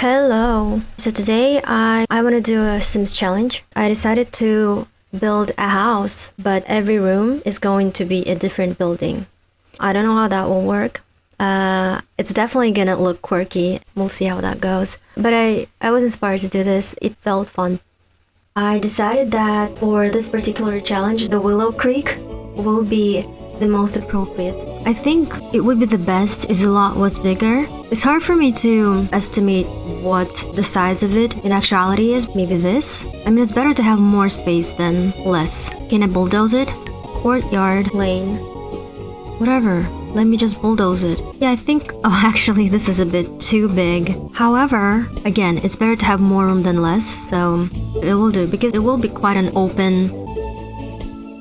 Hello. So today I want to do a Sims challenge. I decided to build a house, but every room is going to be a different building. I don't know how that will work. It's definitely gonna look quirky. We'll see how that goes. But I was inspired to do this. It felt fun. I decided that for this particular challenge, the Willow Creek will be the most appropriate. I think it would be the best if the lot was bigger. It's hard for me to estimate what the size of it in actuality is. Maybe this? I mean, it's better to have more space than less. Can I bulldoze it? Courtyard, lane, whatever. Let me just bulldoze it. Yeah, I think, oh, actually, this is a bit too big. However, again, it's better to have more room than less, so it will do because it will be quite an open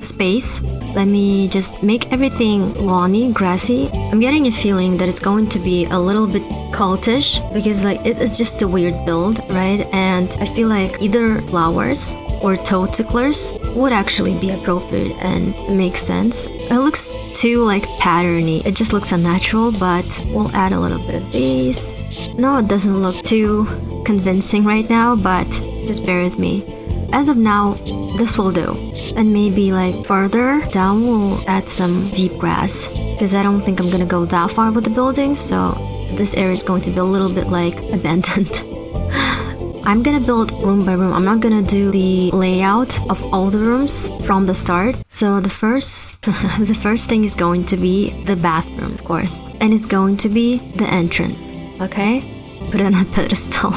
space. Let me just make everything lawny, grassy. I'm getting a feeling that it's going to be a little bit cultish because like it's just a weird build, right? And I feel like either flowers or toe ticklers would actually be appropriate and make sense. It looks too like patterny. It just looks unnatural, but we'll add a little bit of these. No, it doesn't look too convincing right now, but just bear with me. As of now, this will do. And maybe like further down we'll add some deep grass because I don't think I'm gonna go that far with the building, so this area is going to be a little bit like abandoned. I'm gonna build room by room. I'm not gonna do the layout of all the rooms from the start. So the first thing is going to be the bathroom, of course. And it's going to be the entrance, okay? Put it on a pedestal.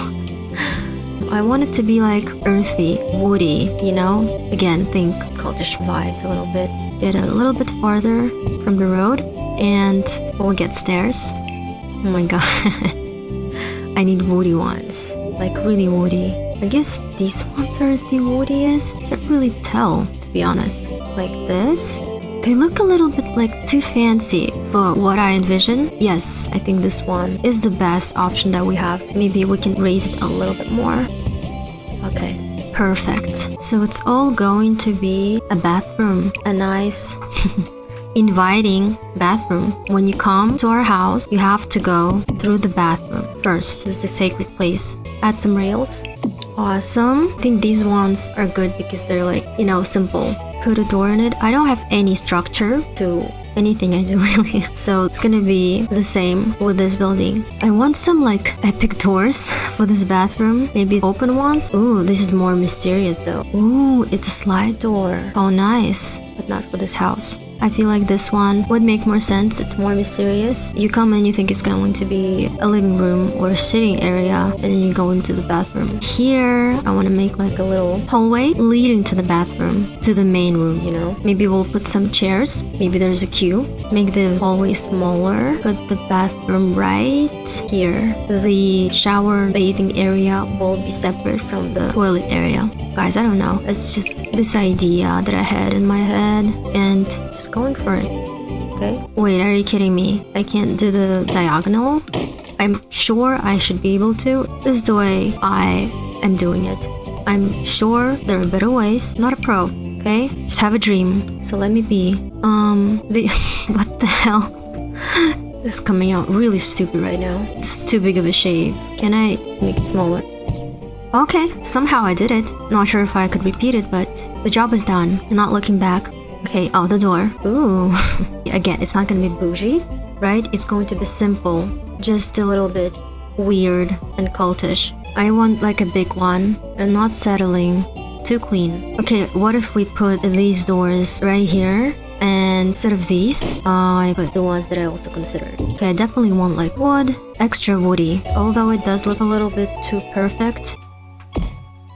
I want it to be like earthy, woody, you know? Again, think cultish vibes a little bit. Get a little bit farther from the road and we'll get stairs. Oh my god. I need woody ones. Like really woody. I guess these ones are the woodiest. Can't really tell, to be honest. Like this. They look a little bit like too fancy for what I envision. Yes, I think this one is the best option that we have. Maybe we can raise it a little bit more. Okay, perfect. So it's all going to be a bathroom. A nice inviting bathroom. When you come to our house, you have to go through the bathroom first. It's the sacred place. Add some rails. Awesome. I think these ones are good because they're like, you know, simple. Put a door in it. I don't have any structure to anything I do really, so it's gonna be the same with this building. I want some like epic doors for this bathroom, maybe open ones. Ooh, this is more mysterious though. Ooh, it's a slide door. Oh nice, but not for this house. I feel like this one would make more sense. It's more mysterious. You come in, you think it's going to be a living room or a sitting area, and then you go into the bathroom. Here, I want to make like a little hallway leading to the bathroom, to the main room, you know. Maybe we'll put some chairs. Maybe there's a queue. Make the hallway smaller. Put the bathroom right here. The shower bathing area will be separate from the toilet area. Guys, I don't know. It's just this idea that I had in my head and just going for it. Okay. Wait, are you kidding me? I can't do the diagonal? I'm sure I should be able to. This is the way I am doing it. I'm sure there are better ways. Not a pro, okay? Just have a dream. So let me be. What the hell? This is coming out really stupid right now. This is too big of a shave. Can I make it smaller? Okay, somehow I did it. Not sure if I could repeat it, but the job is done. I'm not looking back. Okay, out the door. Ooh. Again, it's not gonna be bougie, right? It's going to be simple. Just a little bit weird and cultish. I want like a big one. I'm not settling. Too clean. Okay, what if we put these doors right here? And instead of these, I put the ones that I also considered. Okay, I definitely want like wood. Extra woody. Although it does look a little bit too perfect.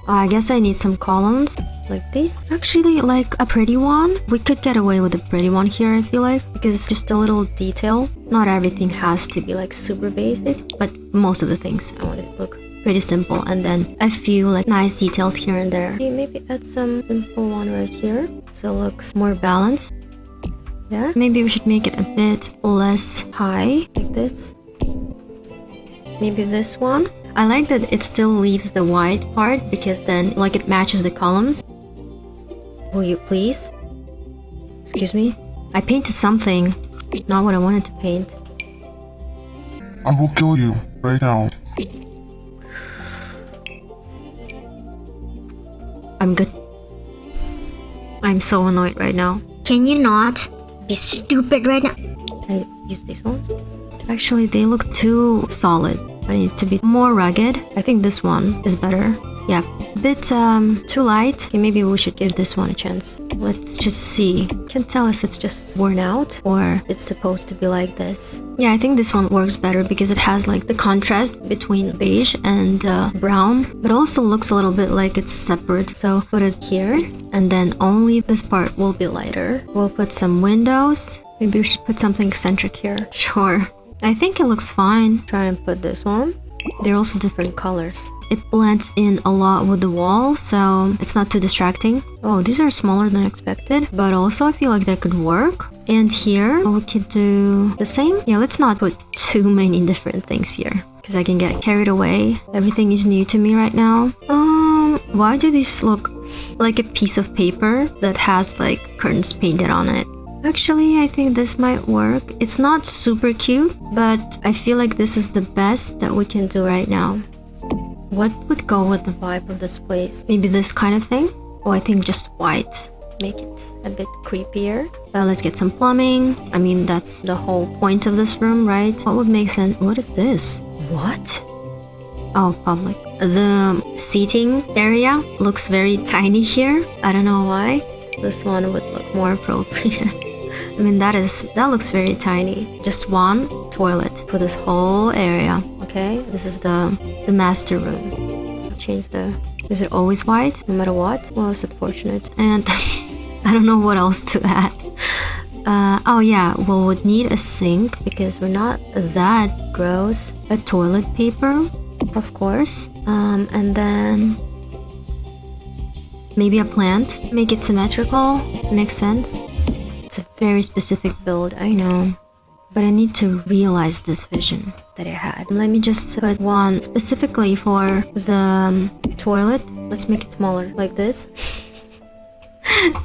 I guess I need some columns like this. Actually, like a pretty one. We could get away with a pretty one here, I feel like, because it's just a little detail. Not everything has to be like super basic, but most of the things I want it to look pretty simple. And then a few like nice details here and there. Okay, maybe add some simple one right here so it looks more balanced. Yeah, maybe we should make it a bit less high, like this. Maybe this one. I like that it still leaves the white part because then like it matches the columns. Will you please? Excuse me? I painted something, not what I wanted to paint. I will kill you right now. I'm good. I'm so annoyed right now. Can you not be stupid right now? I use these ones. Actually, they look too solid. I need to be more rugged. I think this one is better. Yeah, a bit too light. Okay, maybe we should give this one a chance. Let's just see. Can't tell if it's just worn out or it's supposed to be like this. Yeah, I think this one works better because it has like the contrast between beige and brown, but also looks a little bit like it's separate. So put it here, and then only this part will be lighter. We'll put some windows. Maybe we should put something eccentric here. Sure. I think it looks fine. Try and put this one. They're also different colors. It blends in a lot with the wall, so it's not too distracting. Oh, these are smaller than expected, but also I feel like that could work. And here, we could do the same. Yeah, let's not put too many different things here, because I can get carried away. Everything is new to me right now. Why do these look like a piece of paper that has like curtains painted on it? Actually, I think this might work. It's not super cute, but I feel like this is the best that we can do right now. What would go with the vibe of this place? Maybe this kind of thing? Oh, I think just white. Make it a bit creepier. Let's get some plumbing. I mean, that's the whole point of this room, right? What would make sense? What is this? What? Oh, public. The seating area looks very tiny here. I don't know why. This one would look more appropriate. I mean, that looks very tiny. Just one toilet for this whole area. Okay, this is the master room. I'll change the... Is it always white, no matter what? Well, it's unfortunate. And I don't know what else to add. Oh yeah, well, we'd need a sink because we're not that gross. A toilet paper, of course. And then maybe a plant. Make it symmetrical. Makes sense. It's a very specific build, I know. But I need to realize this vision that I had. Let me just put one specifically for the toilet. Let's make it smaller, like this.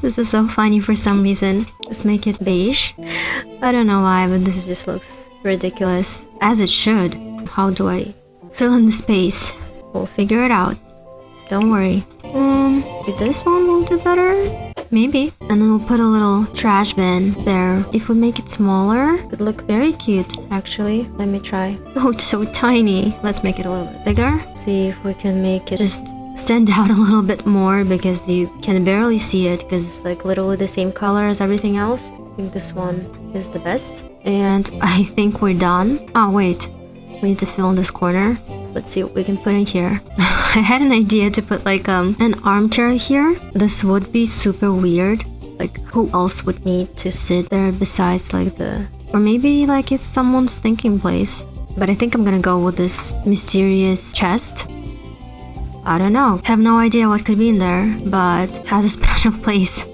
This is so funny for some reason. Let's make it beige. I don't know why, but this just looks ridiculous. As it should. How do I fill in the space? We'll figure it out. Don't worry. Maybe this one will do better? Maybe. And then we'll put a little trash bin there. If we make it smaller, it would look very cute, actually. Let me try. Oh, it's so tiny. Let's make it a little bit bigger. See if we can make it just stand out a little bit more because you can barely see it because it's like literally the same color as everything else. I think this one is the best. And I think we're done. Oh, wait. We need to fill in this corner. Let's see what we can put in here. I had an idea to put like an armchair here. This would be super weird. Like, who else would need to sit there besides like the... Or maybe like it's someone's thinking place. But I think I'm gonna go with this mysterious chest. I don't know. Have no idea what could be in there, but has a special place.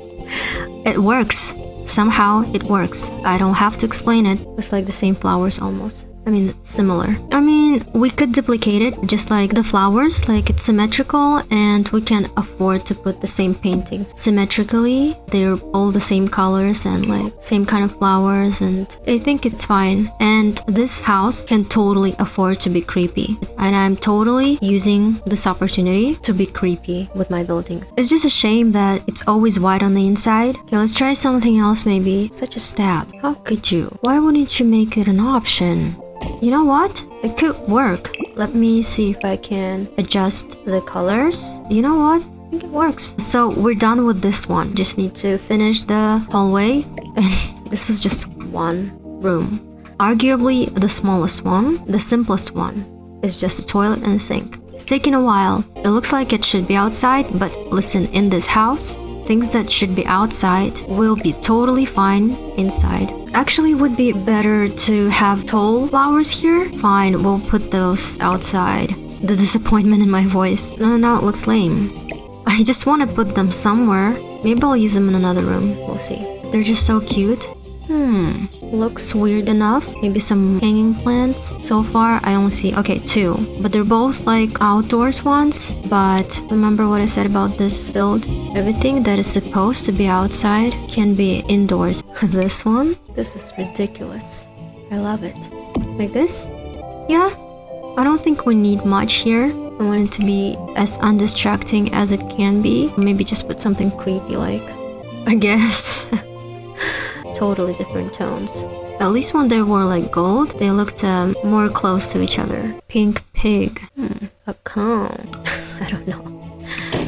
It works. Somehow it works. I don't have to explain it. It's like the same flowers almost. I mean, similar. I mean, we could duplicate it just like the flowers, like it's symmetrical and we can afford to put the same paintings symmetrically. They're all the same colors and like same kind of flowers, and I think it's fine. And this house can totally afford to be creepy. And I'm totally using this opportunity to be creepy with my buildings. It's just a shame that it's always white on the inside. Okay, let's try something else maybe. Such a stab. How could you? Why wouldn't you make it an option? You know what? It could work. Let me see if I can adjust the colors. You know what? I think it works. So we're done with this one. Just need to finish the hallway. And this is just one room. Arguably the smallest one. The simplest one is just a toilet and a sink. It's taking a while. It looks like it should be outside, but listen, in this house, things that should be outside will be totally fine inside. Actually, it would be better to have tall flowers here. Fine, we'll put those outside. The disappointment in my voice. No, it looks lame. I just want to put them somewhere. Maybe I'll use them in another room. We'll see. They're just so cute. Looks weird enough. Maybe some hanging plants. So far, I only see, okay, 2. But they're both like outdoors ones. But remember what I said about this build? Everything that is supposed to be outside can be indoors. This one? This is ridiculous. I love it. Like this? Yeah. I don't think we need much here. I want it to be as undistracting as it can be. Maybe just put something creepy like, I guess. Totally different tones. At least when they were like gold, they looked more close to each other. Pink pig. A cone. I don't know.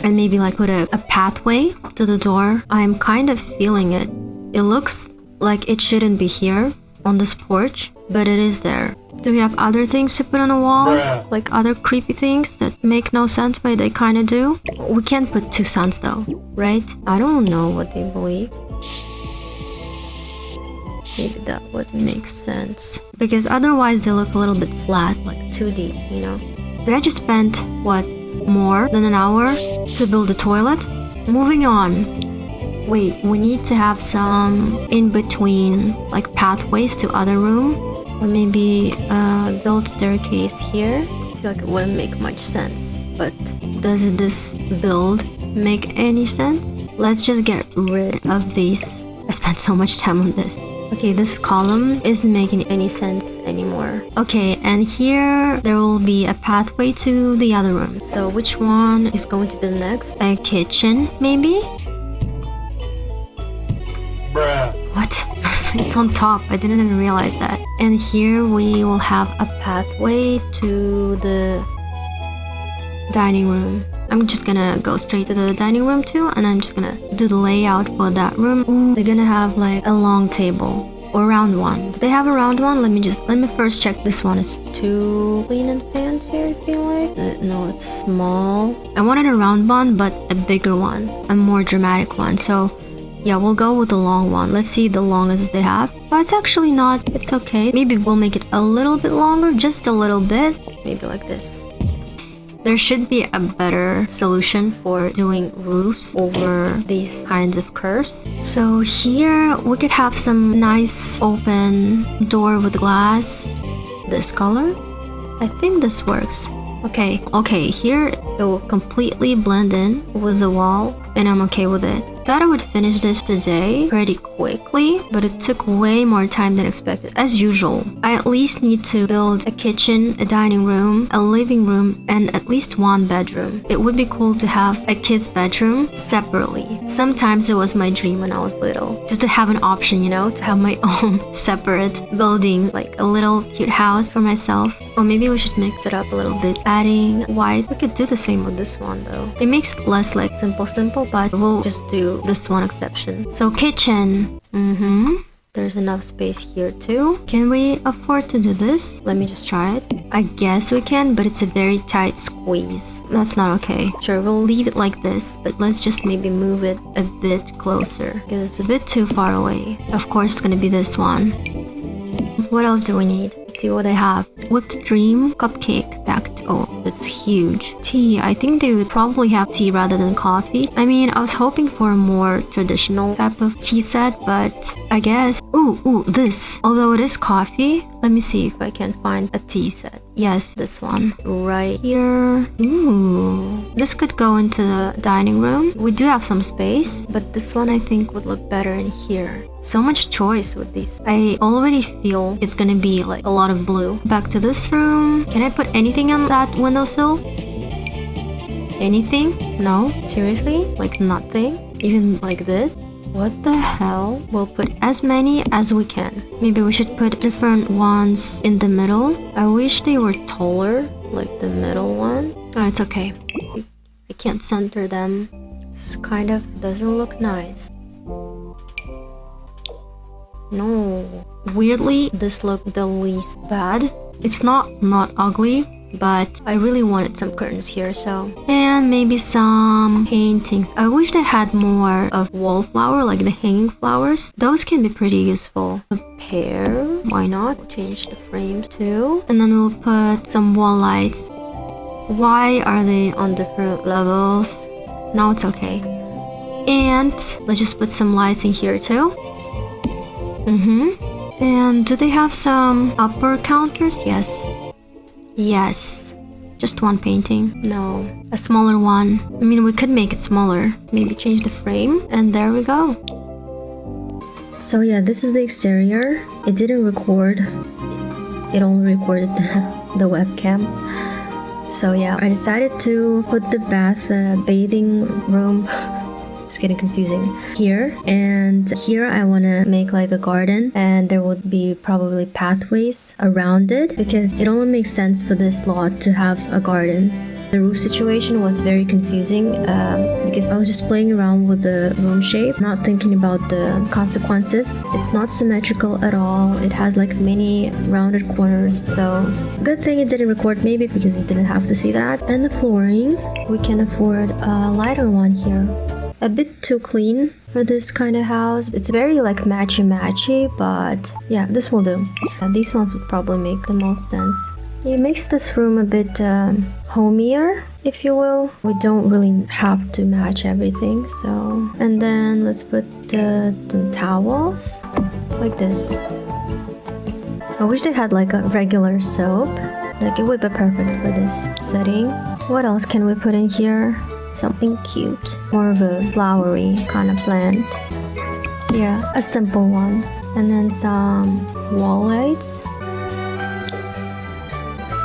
And maybe like put a pathway to the door. I'm kind of feeling it. It looks like it shouldn't be here on this porch, but it is there. Do we have other things to put on a wall? Bruh. Like other creepy things that make no sense, but they kind of do? We can't put two suns though, right? I don't know what they believe. Maybe that would make sense. Because otherwise they look a little bit flat, like 2D, you know? Did I just spend, what, more than an hour to build a toilet? Moving on. Wait, we need to have some in-between, like pathways to other room. Or maybe build staircase here. I feel like it wouldn't make much sense. But does this build make any sense? Let's just get rid of these. I spent so much time on this. Okay, this column isn't making any sense anymore. Okay, and here there will be a pathway to the other room. So which one is going to be the next? A kitchen, maybe? Bruh. What? It's on top. I didn't even realize that. And here we will have a pathway to the dining room. I'm just gonna go straight to the dining room too, and I'm just gonna do the layout for that room. Ooh, they're gonna have like a long table or round one. Do they have a round one? Let me first check. This one is too clean and fancy, I feel like. No, it's small. I wanted a round one, but a bigger one, a more dramatic one. So yeah, we'll go with the long one. Let's see the longest they have. But it's actually not. It's okay. Maybe we'll make it a little bit longer, just a little bit. Maybe like this. There should be a better solution for doing roofs over these kinds of curves. So here we could have some nice open door with glass. This color. I think this works. Okay, here it will completely blend in with the wall, and I'm okay with it. Thought I would finish this today pretty quickly, but it took way more time than expected. As usual, I at least need to build a kitchen, a dining room, a living room, and at least one bedroom. It would be cool to have a kid's bedroom separately. Sometimes it was my dream when I was little, just to have an option, you know, to have my own separate building, like a little cute house for myself. Or maybe we should mix it up a little bit, adding white. We could do the same with this one though. It makes it less like simple, but we'll just do this one exception. So kitchen. There's enough space here too. Can we afford to do this? Let me just try it. I guess we can, but it's a very tight squeeze. That's not okay. Sure, we'll leave it like this, but let's just maybe move it a bit closer because it's a bit too far away. Of course, it's gonna be this one. What else do we need? Let's see what they have. Whipped cream, cupcake, packed. Oh, it's huge. Tea. I think they would probably have tea rather than coffee. I mean, I was hoping for a more traditional type of tea set, but I guess. Ooh, this. Although it is coffee, let me see if I can find a tea set. Yes, this one. Right here. Ooh. This could go into the dining room. We do have some space, but this one I think would look better in here. So much choice with these. I already feel it's gonna be like a lot of blue. Back to this room. Can I put anything on that windowsill? Anything? No? Seriously? Like nothing? Even like this? What the hell? We'll put as many as we can. Maybe we should put different ones in the middle. I wish they were taller, like the middle one. Oh, it's okay. I can't center them. This kind of doesn't look nice. No. Weirdly, this looked the least bad. It's not ugly, but I really wanted some curtains here, so. And maybe some paintings. I wish they had more of wallflower, like the hanging flowers. Those can be pretty useful. A pair, why not? We'll change the frames too. And then we'll put some wall lights. Why are they on different levels? No, it's okay. And let's just put some lights in here too. And do they have some upper counters? Yes. Just one painting. No, a smaller one. I mean, we could make it smaller. Maybe change the frame, and there we go. So yeah, this is the exterior. It didn't record. It only recorded the webcam. So yeah, I decided to put the bathing room it's getting confusing here, and here I want to make like a garden, and there would be probably pathways around it because it only makes sense for this lot to have a garden. The roof situation was very confusing because I was just playing around with the room shape, not thinking about the consequences. It's not symmetrical at all. It has like many rounded corners, so good thing it didn't record maybe because you didn't have to see that. And the flooring, we can afford a lighter one here. A bit too clean for this kind of house. It's very like matchy, but yeah, this will do. These ones would probably make the most sense. It makes this room a bit homier, if you will. We don't really have to match everything, so... And then let's put the towels like this. I wish they had like a regular soap. Like it would be perfect for this setting. What else can we put in here? Something cute. More of a flowery kind of plant. Yeah, a simple one. And then some wall lights.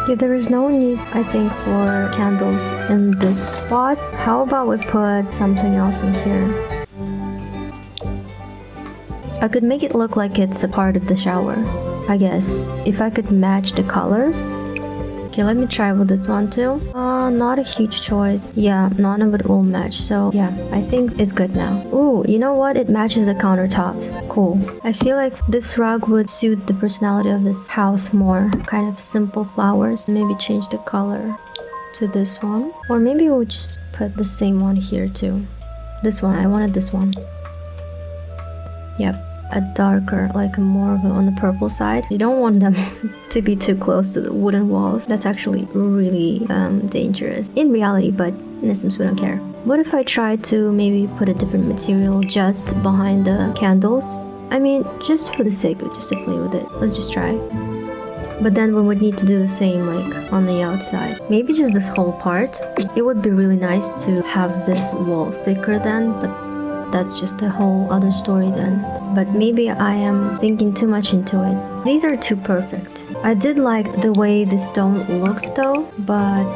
Yeah, there is no need, I think, for candles in this spot. How about we put something else in here? I could make it look like it's a part of the shower, I guess. If I could match the colors. Okay, let me try with this one too. Not a huge choice. Yeah, none of it will match. So yeah, I think it's good now. Ooh, you know what? It matches the countertops. Cool. I feel like this rug would suit the personality of this house more. Kind of simple flowers. Maybe change the color to this one. Or maybe we'll just put the same one here too. This one. I wanted this one. Yep. A darker, like more of on the purple side. You don't want them to be too close to the wooden walls. That's actually really dangerous in reality, but in The Sims we don't care. What if I try to maybe put a different material just behind the candles? I mean, just for the sake of just to play with it. Let's just try. But then we would need to do the same like on the outside. Maybe just this whole part. It would be really nice to have this wall thicker then, but that's just a whole other story then. But maybe I am thinking too much into it. These are too perfect. I did like the way the stone looked though, but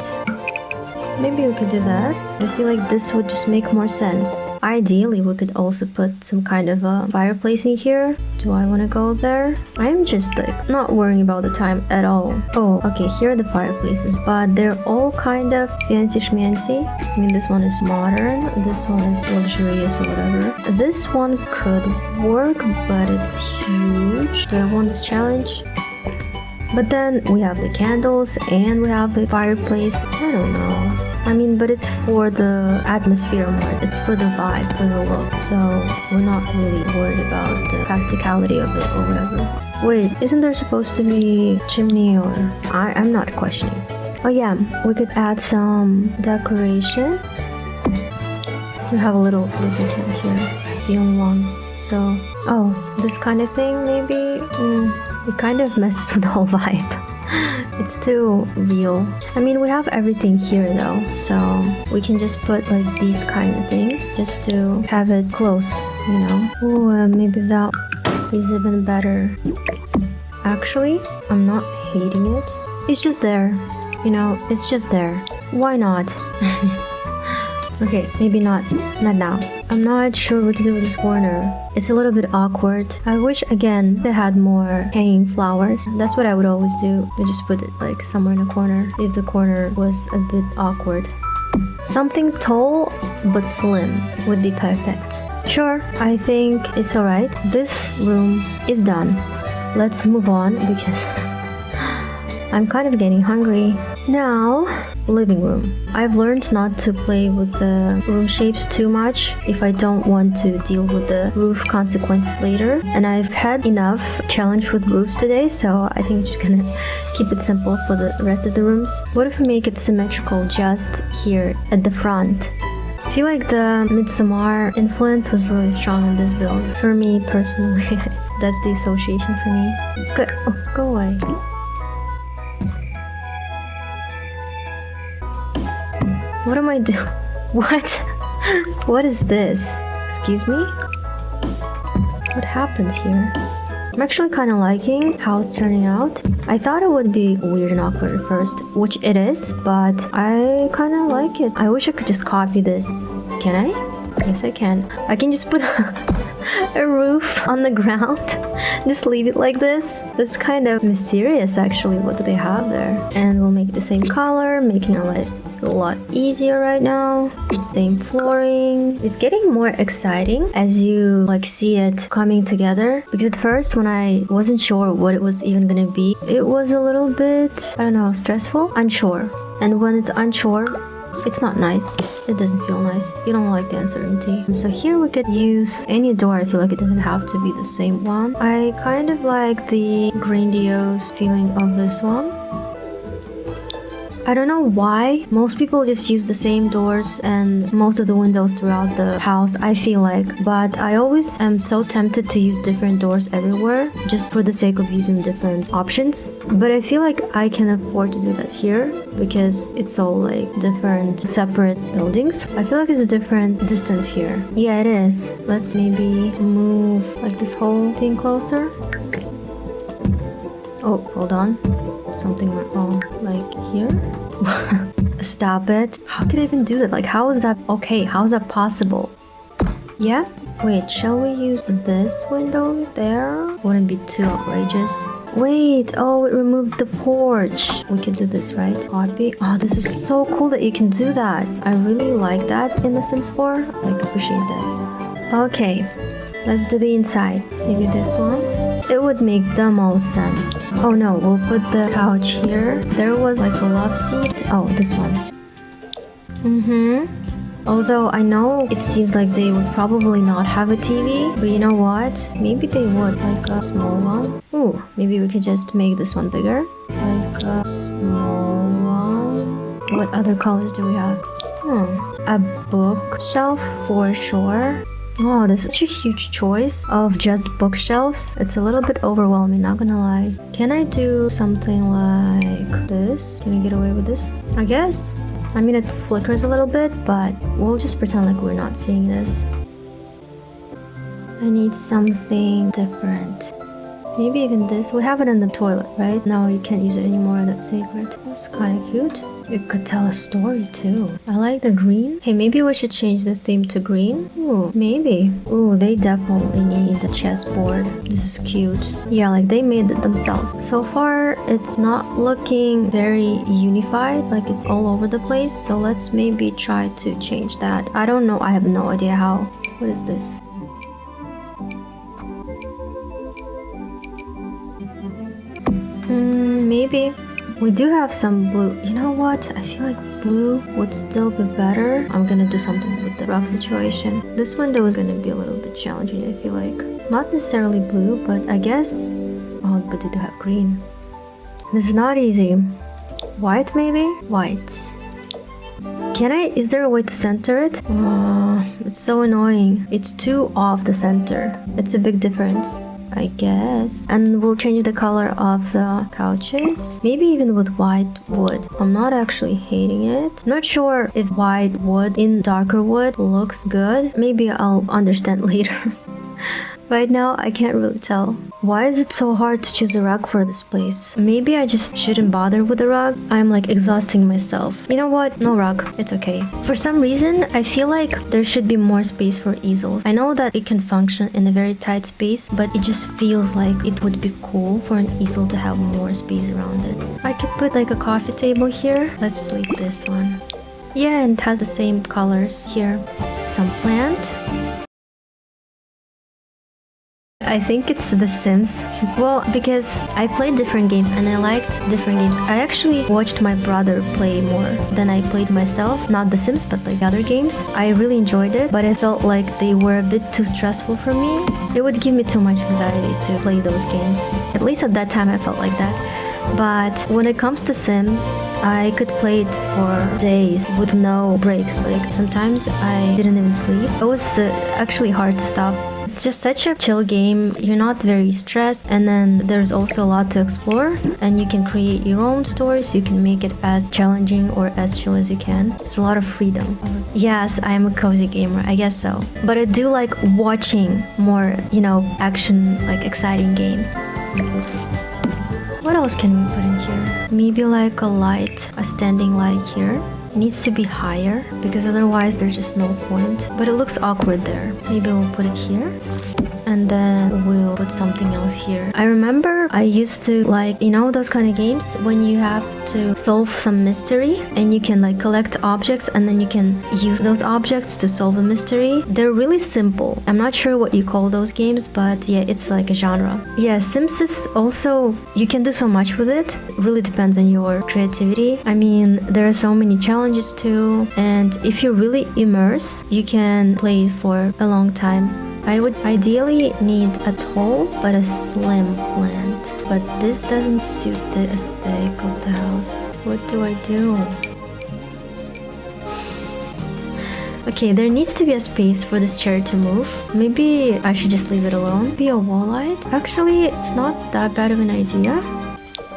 maybe we could do that. I feel like this would just make more sense. Ideally, we could also put some kind of a fireplace in here. Do I want to go there? I am just like not worrying about the time at all. Oh, okay, here are the fireplaces, but they're all kind of fancy schmancy. I mean, this one is modern, this one is luxurious or whatever. This one could work, but it's huge. Do I want this challenge? But then we have the candles and we have the fireplace. I don't know. I mean, but it's for the atmosphere more. It's for the vibe, for the look. So we're not really worried about the practicality of it or whatever. Wait, isn't there supposed to be chimney or... I'm not questioning. Oh yeah, we could add some decoration. We have a little tent here. It's the only one. So, oh, this kind of thing maybe? It kind of messes with the whole vibe. It's too real. I mean, we have everything here though, so we can just put like these kind of things just to have it close, you know. Ooh, maybe that is even better. Actually, I'm not hating it. It's just there, you know, it's just there. Why not? Okay, maybe not now. I'm not sure what to do with this corner. It's a little bit awkward. I wish, again, they had more hanging flowers. That's what I would always do. I just put it like somewhere in a corner if the corner was a bit awkward. Something tall but slim would be perfect. Sure, I think it's alright. This room is done. Let's move on because I'm kind of getting hungry. Now, living room. I've learned not to play with the room shapes too much if I don't want to deal with the roof consequences later. And I've had enough challenge with roofs today, so I think I'm just gonna keep it simple for the rest of the rooms. What if we make it symmetrical just here at the front? I feel like the Midsommar influence was really strong in this build. For me personally, that's the association for me. Good. Oh, go away. What am I doing? What? What is this? Excuse me? What happened here? I'm actually kind of liking how it's turning out. I thought it would be weird and awkward at first, which it is, but I kind of like it. I wish I could just copy this. Can I? Yes, I can. I can just put a roof on the ground. Just leave it like this. It's kind of mysterious actually. What do they have there? And we'll make it the same color, making our lives a lot easier right now. Same flooring. It's getting more exciting as you like see it coming together. Because at first when I wasn't sure what it was even gonna be, it was a little bit, I don't know, stressful, unsure. And when it's unsure, it's not nice. It doesn't feel nice. You don't like the uncertainty. So here we could use any door. I feel like it doesn't have to be the same one. I kind of like the grandiose feeling of this one. I don't know why most people just use the same doors and most of the windows throughout the house, I feel like, but I always am so tempted to use different doors everywhere just for the sake of using different options. But I feel like I can afford to do that here because it's all like different separate buildings. I feel like it's a different distance here. Yeah, it is. Let's maybe move like this whole thing closer. Oh, hold on. Something went wrong. Like here? Stop it. How could I even do that? Like, how is that okay? How is that possible? Yeah? Wait, shall we use this window there? Wouldn't be too outrageous. Wait, oh, it removed the porch. We could do this, right? Copy. Oh, this is so cool that you can do that. I really like that in The Sims 4. I appreciate that. Okay, let's do the inside. Maybe this one. It would make the most sense. Oh no, we'll put the couch here. There was like a love seat. Oh, this one. Although I know it seems like they would probably not have a TV, but you know what? Maybe they would, like a small one. Ooh, maybe we could just make this one bigger. Like a small one. What other colors do we have? A bookshelf for sure. Oh, there's such a huge choice of just bookshelves. It's a little bit overwhelming, not gonna lie. Can I do something like this? Can I get away with this? I guess. I mean, it flickers a little bit, but we'll just pretend like we're not seeing this. I need something different. Maybe even this. We have it in the toilet, right? No, you can't use it anymore. That's sacred. That's kind of cute. It could tell a story too. I like the green. Hey, maybe we should change the theme to green. Ooh, maybe. Ooh, they definitely need a chessboard. This is cute. Yeah, like they made it themselves. So far, it's not looking very unified. Like it's all over the place. So let's maybe try to change that. I don't know. I have no idea how. What is this? Maybe. We do have some blue. You know what? I feel like blue would still be better. I'm gonna do something with the rug situation. This window is gonna be a little bit challenging, I feel like. Not necessarily blue, but I guess... Oh, but they do have green. This is not easy. White, maybe? White. Can I... Is there a way to center it? It's so annoying. It's too off the center. It's a big difference, I guess. And we'll change the color of the couches. Maybe even with white wood. I'm not actually hating it. Not sure if white wood in darker wood looks good. Maybe I'll understand later. Right now, I can't really tell. Why is it so hard to choose a rug for this place? Maybe I just shouldn't bother with the rug. I'm like exhausting myself. You know what? No rug. It's okay. For some reason, I feel like there should be more space for easels. I know that it can function in a very tight space, but it just feels like it would be cool for an easel to have more space around it. I could put like a coffee table here. Let's leave this one. Yeah, and it has the same colors here. Some plant. I think it's The Sims. Well, because I played different games and I liked different games. I actually watched my brother play more than I played myself. Not The Sims, but like other games. I really enjoyed it, but I felt like they were a bit too stressful for me. It would give me too much anxiety to play those games. At least at that time I felt like that. But when it comes to Sims, I could play it for days with no breaks. Like sometimes I didn't even sleep. It was actually hard to stop. It's just such a chill game. You're not very stressed, and then there's also a lot to explore, and you can create your own stories. You can make it as challenging or as chill as you can. There's a lot of freedom. Yes, I am a cozy gamer, I guess so. But I do like watching more, action, like exciting games. What else can we put in here? Maybe like a light, a standing light here. It needs to be higher because otherwise there's just no point. But it looks awkward there. Maybe we'll put it here. And then we'll put something else here. I remember I used to like, those kind of games when you have to solve some mystery and you can like collect objects and then you can use those objects to solve a mystery. They're really simple. I'm not sure what you call those games, but yeah, it's like a genre. Yeah, Sims is also, you can do so much with it. It really depends on your creativity. I mean, there are so many challenges too. And if you're really immersed, you can play it for a long time. I would ideally need a tall but a slim plant, but this doesn't suit the aesthetic of the house. What do I do? Okay, there needs to be a space for this chair to move. Maybe I should just leave it alone. Be a wall light. Actually, it's not that bad of an idea.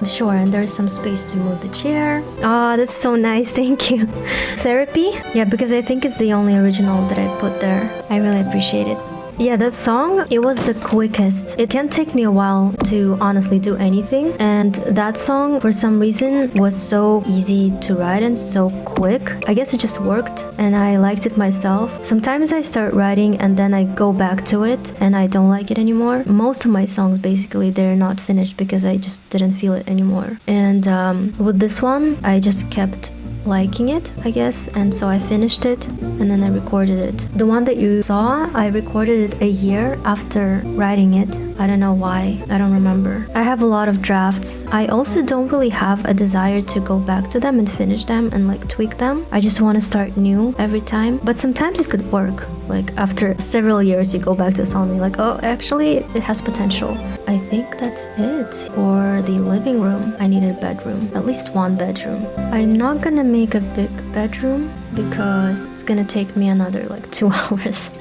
Sure, and there's some space to move the chair. Ah, that's so nice, thank you. Therapy? Yeah, because I think it's the only original that I put there. I really appreciate it. Yeah, that song, it was the quickest. It can take me a while to honestly do anything, and that song for some reason was so easy to write and so quick. I guess it just worked and I liked it myself. Sometimes I start writing and then I go back to it and I don't like it anymore. Most of my songs basically, they're not finished because I just didn't feel it anymore. And with this one, I just kept liking it, I guess, and so I finished it and then I recorded it. The one that you saw, I recorded it a year after writing it. I don't know why, I don't remember. I have a lot of drafts. I also don't really have a desire to go back to them and finish them and like tweak them. I just want to start new every time, but sometimes it could work. Like after several years you go back to a song and you're like, oh, actually it has potential. I think that's it for the living room. I need a bedroom, at least one bedroom. I'm not gonna make a big bedroom because it's gonna take me another like 2 hours.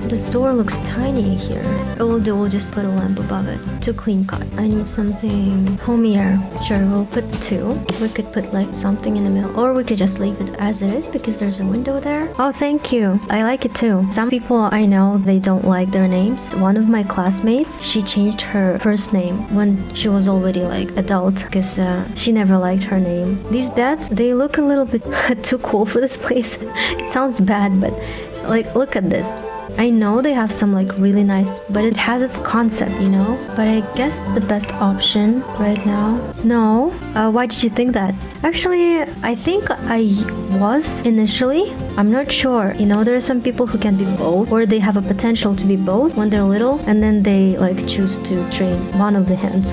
This door looks tiny here. We'll just put a lamp above it to clean cut. I need something homier. Sure, we'll put 2. We could put like something in the middle, or we could just leave it as it is because there's a window there. Oh, thank you. I like it too. Some people I know, they don't like their names. One of my classmates, she changed her first name when she was already like adult because she never liked her name. These beds, they look a little bit too cool for this place. It sounds bad, but like look at this. I know they have some like really nice, but it has its concept, But I guess it's the best option right now. No? Why did you think that? Actually, I think I was initially. I'm not sure. There are some people who can be both, or they have a potential to be both when they're little, and then they like choose to train one of the hands.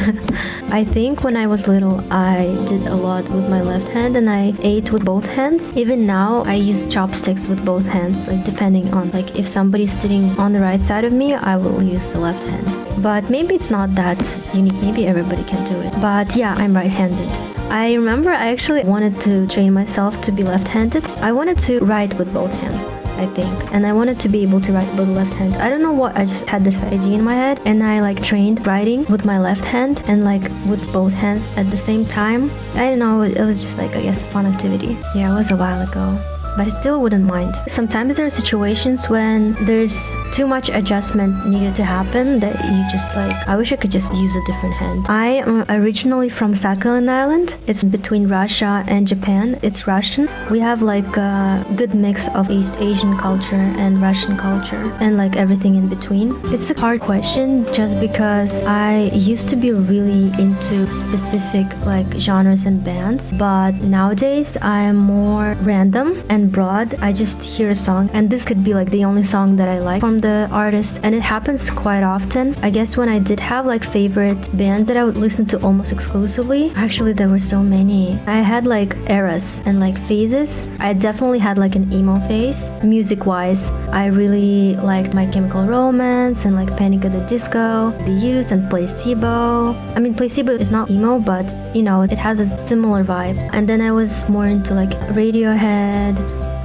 I think when I was little, I did a lot with my left hand, and I ate with both hands. Even now, I use chopsticks with both hands, like depending on like if somebody's sitting on the right side of me, I will use the left hand. But maybe it's not that unique. Maybe everybody can do it. But yeah, I'm right-handed. I remember I actually wanted to train myself to be left-handed. I wanted to write with both hands, I think. And I wanted to be able to write with left hand. I don't know what, I just had this idea in my head. And I like trained writing with my left hand and like with both hands at the same time. I don't know, it was just like, I guess, a fun activity. Yeah, it was a while ago. But I still wouldn't mind. Sometimes there are situations when there's too much adjustment needed to happen that you just like, I wish I could just use a different hand. I am originally from Sakhalin Island. It's between Russia and Japan. It's Russian. We have like a good mix of East Asian culture and Russian culture and like everything in between. It's a hard question just because I used to be really into specific like genres and bands, but nowadays I'm more random and even broad. I just hear a song and this could be like the only song that I like from the artist, and it happens quite often. I guess when I did have like favorite bands that I would listen to almost exclusively, actually there were so many. I had like eras and like phases. I definitely had like an emo phase. Music wise, I really liked My Chemical Romance and like Panic at the Disco, The Used, and Placebo. I mean, Placebo is not emo, but you know, it has a similar vibe. And then I was more into like Radiohead,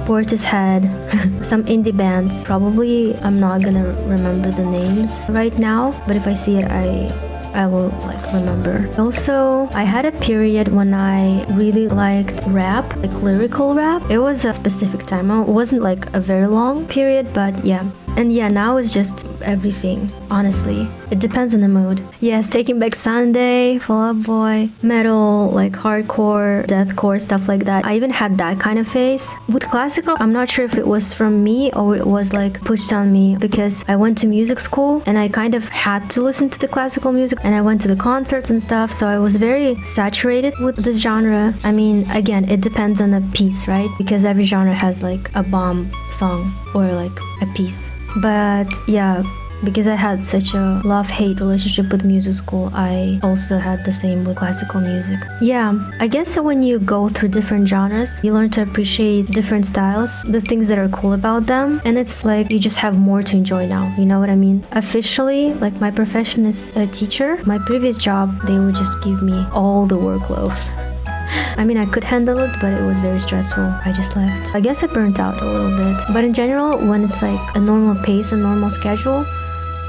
Portishead, some indie bands. Probably I'm not gonna remember the names right now, but if I see it, I will like remember. Also, I had a period when I really liked rap, like lyrical rap. It was a specific time. It wasn't like a very long period, but yeah. And yeah, now it's just everything, honestly. It depends on the mood. Yes, Taking Back Sunday, Fall Out Boy, metal, like hardcore, deathcore, stuff like that. I even had that kind of phase. With classical, I'm not sure if it was from me or it was like pushed on me, because I went to music school and I kind of had to listen to the classical music, and I went to the concerts and stuff, so I was very saturated with the genre. I mean, again, it depends on the piece, right? Because every genre has like a bomb song or like a piece. But yeah, because I had such a love-hate relationship with music school, I also had the same with classical music. Yeah, I guess that when you go through different genres, you learn to appreciate different styles, the things that are cool about them, and it's like you just have more to enjoy now, you know what I mean? Officially, like my profession is a teacher. My previous job, they would just give me all the workload. I mean, I could handle it, but it was very stressful. I just left. I guess I burnt out a little bit. But in general, when it's like a normal pace, a normal schedule,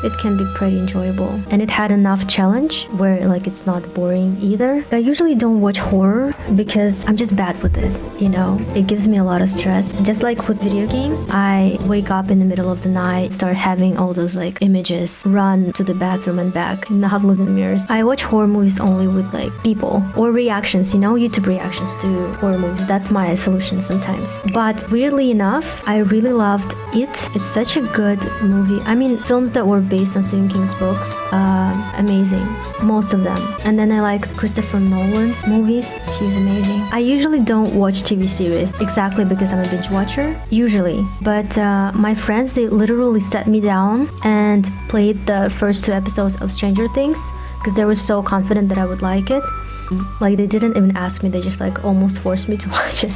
it can be pretty enjoyable. And it had enough challenge where like it's not boring either. I usually don't watch horror because I'm just bad with it, you know? It gives me a lot of stress. Just like with video games, I wake up in the middle of the night, start having all those like images, run to the bathroom and back, not look in the mirrors. I watch horror movies only with like people or reactions, you know, YouTube reactions to horror movies. That's my solution sometimes. But weirdly enough, I really loved It. It's such a good movie. I mean, films that were based on Stephen King's books, amazing, most of them. And then I like Christopher Nolan's movies. He's amazing. I usually don't watch TV series exactly because I'm a binge watcher, usually. But my friends, they literally sat me down and played the first 2 episodes of Stranger Things because they were so confident that I would like it. Like, they didn't even ask me, they just like almost forced me to watch it.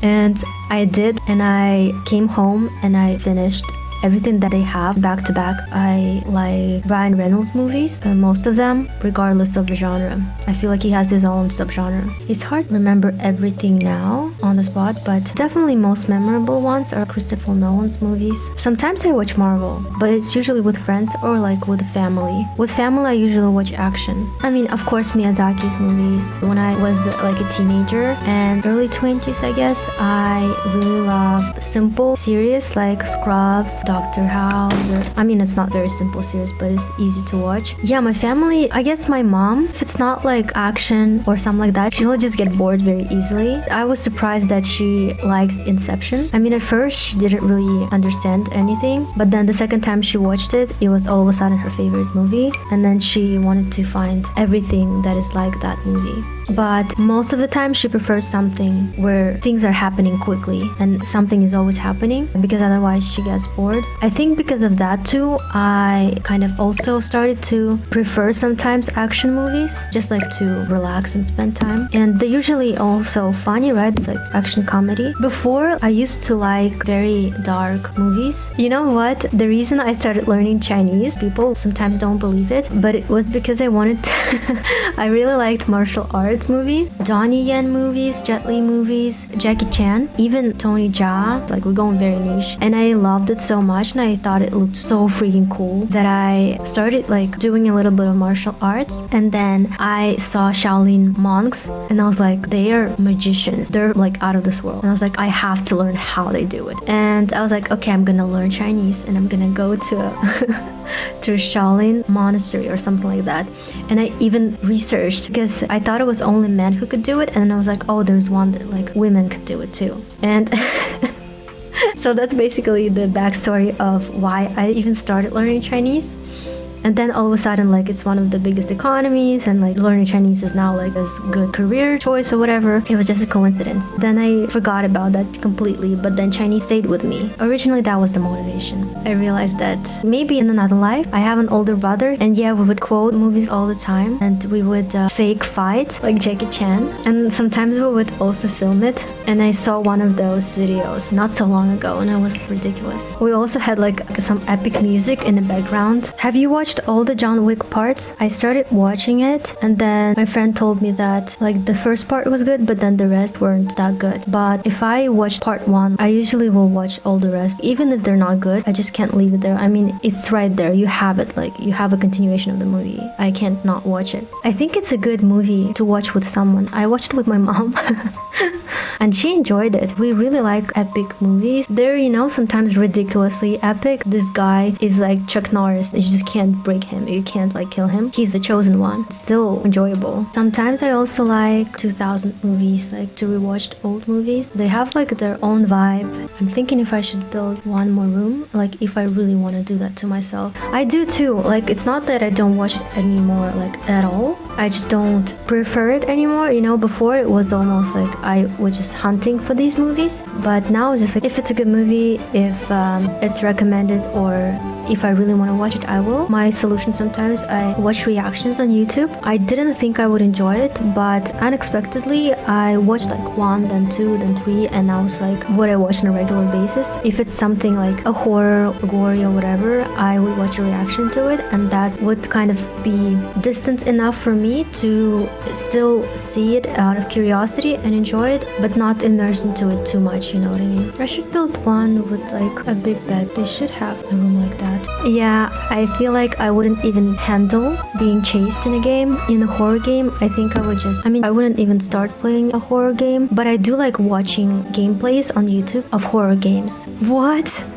And I did, and I came home and I finished everything that they have back to back. I like Ryan Reynolds movies, most of them, regardless of the genre. I feel like he has his own subgenre. It's hard to remember everything now on the spot, but definitely most memorable ones are Christopher Nolan's movies. Sometimes I watch Marvel, but it's usually with friends or like with family. With family, I usually watch action. I mean, of course, Miyazaki's movies. When I was like a teenager and early 20s, I guess, I really loved simple series like Scrubs, Doctor House, or, I mean, it's not very simple series, but it's easy to watch. Yeah, my family, I guess my mom, if it's not like action or something like that, she'll just get bored very easily. I was surprised that she liked Inception. I mean, at first she didn't really understand anything, but then the second time she watched it, it was all of a sudden her favorite movie, and then she wanted to find everything that is like that movie. But most of the time she prefers something where things are happening quickly and something is always happening, because otherwise she gets bored. I think because of that too, I kind of also started to prefer sometimes action movies, just like to relax and spend time. And they're usually also funny, right? It's like action comedy. Before, I used to like very dark movies. You know what? The reason I started learning Chinese, people sometimes don't believe it, but it was because I wanted to I really liked martial arts movies, Donnie Yen movies, Jet Li movies, Jackie Chan, even Tony Jaa. Like, we're going very niche, and I loved it so much, and I thought it looked so freaking cool that I started like doing a little bit of martial arts. And then I saw Shaolin monks, and I was like, they are magicians, they're like out of this world. And I was like, I have to learn how they do it. And I was like, okay, I'm gonna learn Chinese, and I'm gonna go to a to a Shaolin monastery or something like that. And I even researched because I thought it was only men who could do it, and I was like, oh, there's one that like women could do it too. And so that's basically the backstory of why I even started learning Chinese. And then all of a sudden, like, it's one of the biggest economies, and like learning Chinese is now like a good career choice or whatever. It was just a coincidence. Then I forgot about that completely, but then Chinese stayed with me. Originally, that was the motivation. I realized that maybe in another life, I have an older brother, and yeah, we would quote movies all the time, and we would fake fight like Jackie Chan, and sometimes we would also film it. And I saw one of those videos not so long ago, and it was ridiculous. We also had like some epic music in the background. Have you watched all the John Wick parts? I started watching it, and then my friend told me that like the first part was good, but then the rest weren't that good. But if I watch part 1, I usually will watch all the rest, even if they're not good. I just can't leave it there. I mean, it's right there. You have it, like you have a continuation of the movie. I can't not watch it. I think it's a good movie to watch with someone. I watched it with my mom and she enjoyed it. We really like epic movies. They're, you know, sometimes ridiculously epic. This guy is like Chuck Norris. You just can't break him. You can't like kill him. He's the chosen one. It's still enjoyable. Sometimes I also like 2000 movies, like to rewatch old movies. They have like their own vibe. I'm thinking if I should build one more room, like if I really want to do that to myself. I do too. Like it's not that I don't watch it anymore, like at all. I just don't prefer it anymore. You know, before it was almost like I was just hunting for these movies, but now it's just like if it's a good movie, if it's recommended, or if I really want to watch it, I will. My solution sometimes, I watch reactions on YouTube. I didn't think I would enjoy it, but unexpectedly I watched like 1, then 2, then 3, and I was like what I watch on a regular basis. If it's something like a horror, gory or whatever, I would watch a reaction to it, and that would kind of be distant enough for me to still see it out of curiosity and enjoy it, but not immerse into it too much, you know what I mean? I should build one with like a big bed. They should have a room like that. Yeah, I feel like I wouldn't even handle being chased in a game. In a horror game, I think I would just, I wouldn't even start playing a horror game, but I do like watching gameplays on YouTube of horror games. What?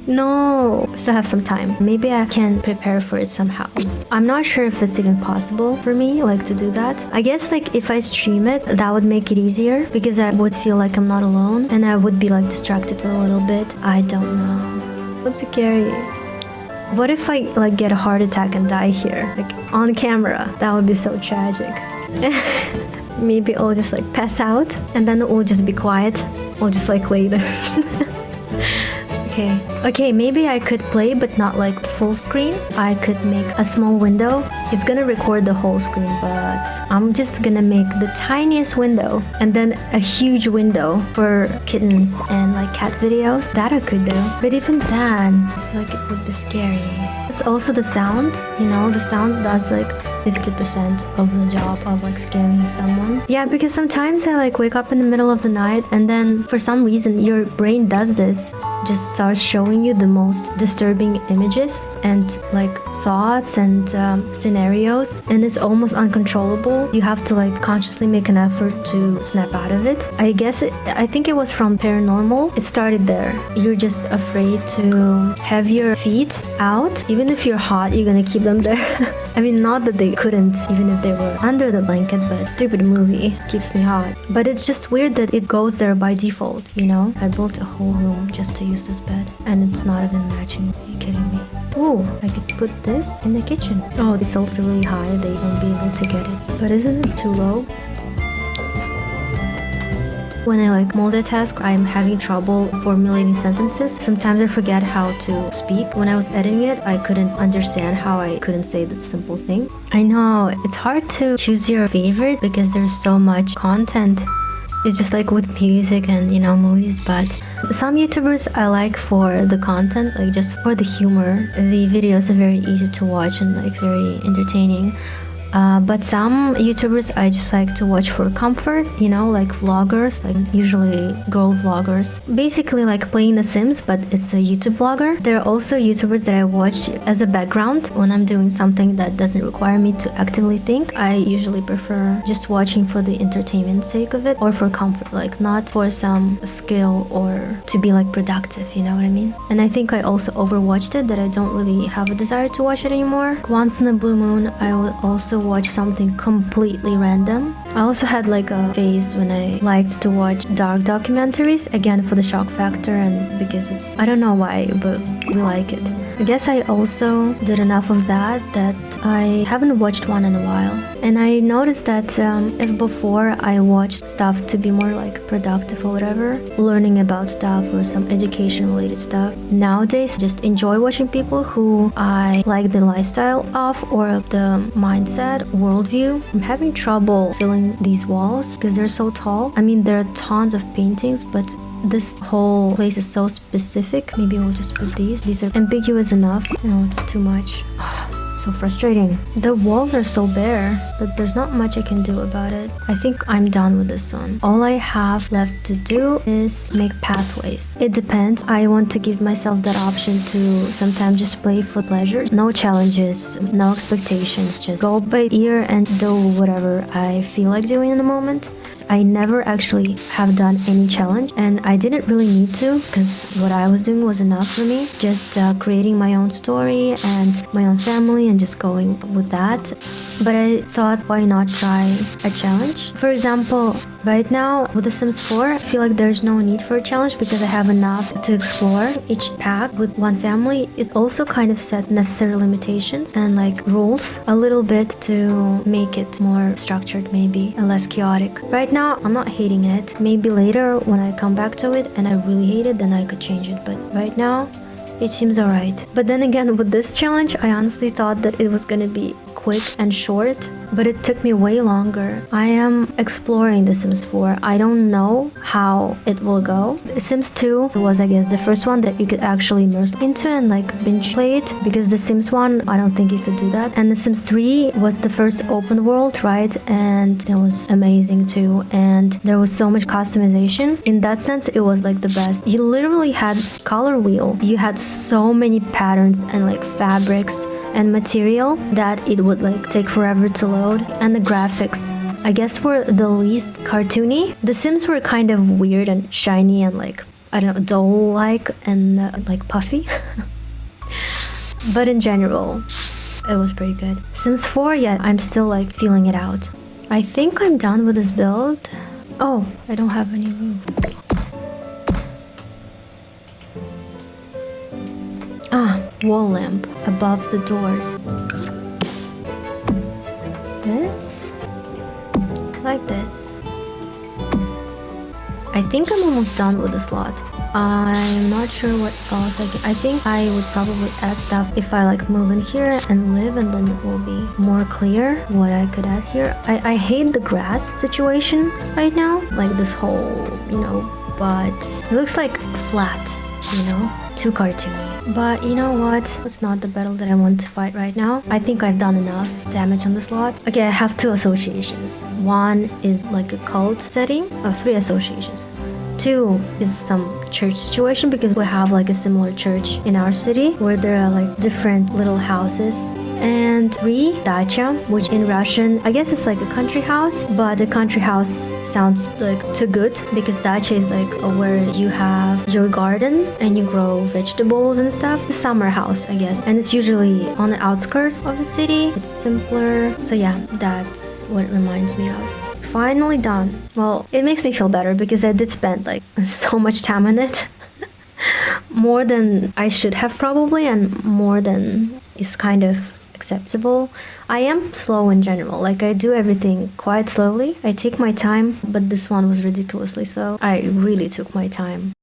No, still have some time. Maybe I can prepare for it somehow. I'm not sure if it's even possible for me like to do that. I guess like if I stream it, that would make it easier because I would feel like I'm not alone and I would be like distracted a little bit. I don't know. What's scary? What if I like get a heart attack and die here, like on camera? That would be so tragic. Maybe I'll just like pass out and then we'll just be quiet. We'll just like lay there. Okay, maybe I could play but not like full screen. I could make a small window. It's gonna record the whole screen, but I'm just gonna make the tiniest window and then a huge window for kittens and like cat videos. That I could do. But even then, like it would be scary. It's also the sound, you know, the sound does like 50% of the job of like scaring someone. Yeah, because sometimes I like wake up in the middle of the night and then for some reason your brain does this, just starts showing you the most disturbing images and like thoughts and scenarios, and it's almost uncontrollable. You have to like consciously make an effort to snap out of it. I think it was from paranormal. It started there. You're just afraid to have your feet out. Even if you're hot, you're gonna keep them there. I mean, not that they couldn't, even if they were under the blanket, but stupid movie keeps me hot. But it's just weird that it goes there by default, you know? I built a whole room just to use this bed, and it's not even matching. Are you kidding me? Ooh, I could put this in the kitchen. Oh, it's also really high. They won't be able to get it. But isn't it too low? When I like multitask, I'm having trouble formulating sentences. Sometimes I forget how to speak. When I was editing it, I couldn't understand how I couldn't say that simple thing. I know, it's hard to choose your favorite because there's so much content. It's just like with music and, you know, movies, but some YouTubers I like for the content, like just for the humor. The videos are very easy to watch and like very entertaining. But some YouTubers I just like to watch for comfort, you know, like vloggers, like usually girl vloggers. Basically like playing The Sims, but it's a YouTube vlogger. There are also YouTubers that I watch as a background when I'm doing something that doesn't require me to actively think. I usually prefer just watching for the entertainment sake of it or for comfort, like not for some skill or to be like productive, you know what I mean? And I think I also overwatched it, that I don't really have a desire to watch it anymore. Once in a blue moon, I will also watch something completely random. I also had like a phase when I liked to watch dark documentaries, again for the shock factor and because it's, I don't know why, but we like it. I guess I also did enough of that I haven't watched one in a while. And I noticed that if before I watched stuff to be more like productive or whatever, learning about stuff or some education related stuff, nowadays just enjoy watching people who I like the lifestyle of or the mindset, worldview. I'm having trouble filling these walls because they're so tall. I mean, there are tons of paintings, but this whole place is so specific. Maybe we'll just put these. These are ambiguous enough. No, it's too much. So frustrating. The walls are so bare, but there's not much I can do about it. I think I'm done with this one. All I have left to do is make pathways. It depends. I want to give myself that option to sometimes just play for pleasure. No challenges, no expectations. Just go by ear and do whatever I feel like doing in the moment. I never actually have done any challenge, and I didn't really need to because what I was doing was enough for me. Just creating my own story and my own family and just going with that. But I thought, why not try a challenge? For example, right now with The Sims 4, I feel like there's no need for a challenge because I have enough to explore each pack with one family. It also kind of sets necessary limitations and like rules a little bit to make it more structured maybe and less chaotic. Right now, I'm not hating it. Maybe later when I come back to it and I really hate it, then I could change it. But right now, it seems alright. But then again, with this challenge, I honestly thought that it was gonna be quick and short, but it took me way longer. I am exploring The Sims 4. I don't know how it will go. Sims 2 was, I guess, the first one that you could actually immerse into and like binge play it, because The Sims 1, I don't think you could do that. And The Sims 3 was the first open world, right? And it was amazing too. And there was so much customization. In that sense, it was like the best. You literally had color wheel. You had so many patterns and like fabrics and material that it would like take forever to load. And the graphics, I guess, were the least cartoony. The Sims were kind of weird and shiny and like, I don't know, doll-like and like puffy. But in general, it was pretty good. Sims 4, yeah, I'm still like feeling it out. I think I'm done with this build. Oh, I don't have any roof. Wall lamp above the doors. This? Like this. I think I'm almost done with this lot. I'm not sure what else I think I would probably add stuff if I like move in here and live, and then it will be more clear what I could add here. I hate the grass situation right now, like this whole, but it looks like flat, too cartoony. But you know what? It's not the battle that I want to fight right now. I think I've done enough damage on this lot. Okay, I have 2 associations. One is like a cult setting. 3 associations. 2 is some church situation because we have like a similar church in our city where there are like different little houses. And 3, dacha, which in Russian, I guess it's like a country house, but the country house sounds like too good because dacha is like where you have your garden and you grow vegetables and stuff. The summer house, I guess, and it's usually on the outskirts of the city. It's simpler. So yeah, that's what it reminds me of. Finally done. Well, it makes me feel better because I did spend like so much time on it. More than I should have probably, and more than is kind of acceptable. I am slow in general. Like I do everything quite slowly. I take my time, but this one was ridiculously so. I really took my time.